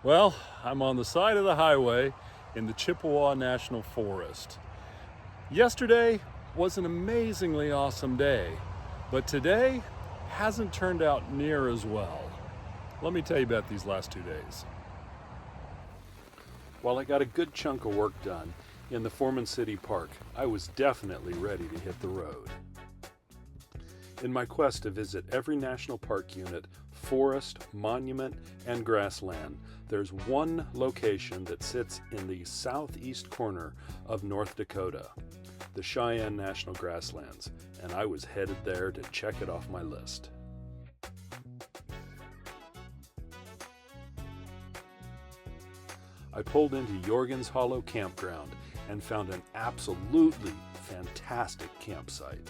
Well, I'm on the side of the highway in the Chippewa National Forest. Yesterday was an amazingly awesome day, but today hasn't turned out near as well. Let me tell you about these last 2 days. While I got a good chunk of work done in the Foreman City Park, I was definitely ready to hit the road. In my quest to visit every national park unit, forest, monument, and grassland, there's one location that sits in the southeast corner of North Dakota, the Sheyenne National Grasslands, and I was headed there to check it off my list. I pulled into Jorgen's Hollow Campground and found an absolutely fantastic campsite.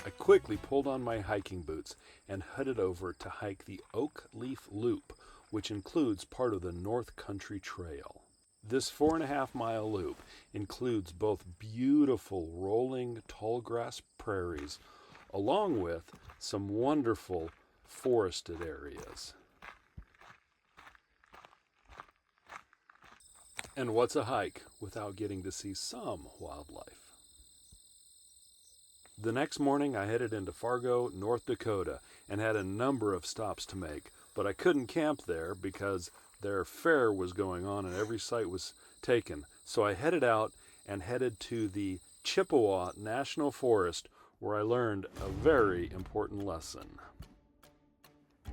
I quickly pulled on my hiking boots and headed over to hike the Oak Leaf Loop, which includes part of the North Country Trail. This 4.5-mile loop includes both beautiful rolling tallgrass prairies along with some wonderful forested areas. And what's a hike without getting to see some wildlife? The next morning I headed into Fargo, North Dakota, and had a number of stops to make, but I couldn't camp there because their fair was going on and every site was taken. So I headed out and headed to the Chippewa National Forest, where I learned a very important lesson.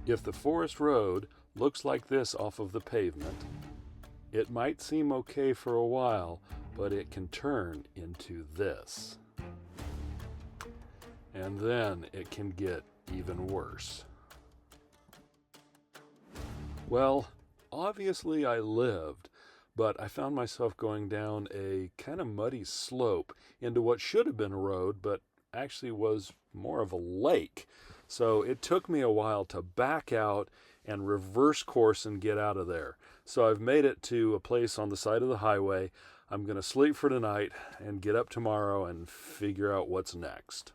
If the forest road looks like this off of the pavement, it might seem okay for a while, but it can turn into this. And then it can get even worse. Well, obviously I lived, but I found myself going down a kind of muddy slope into what should have been a road, but actually was more of a lake. So it took me a while to back out and reverse course and get out of there. So I've made it to a place on the side of the highway. I'm going to sleep for tonight and get up tomorrow and figure out what's next.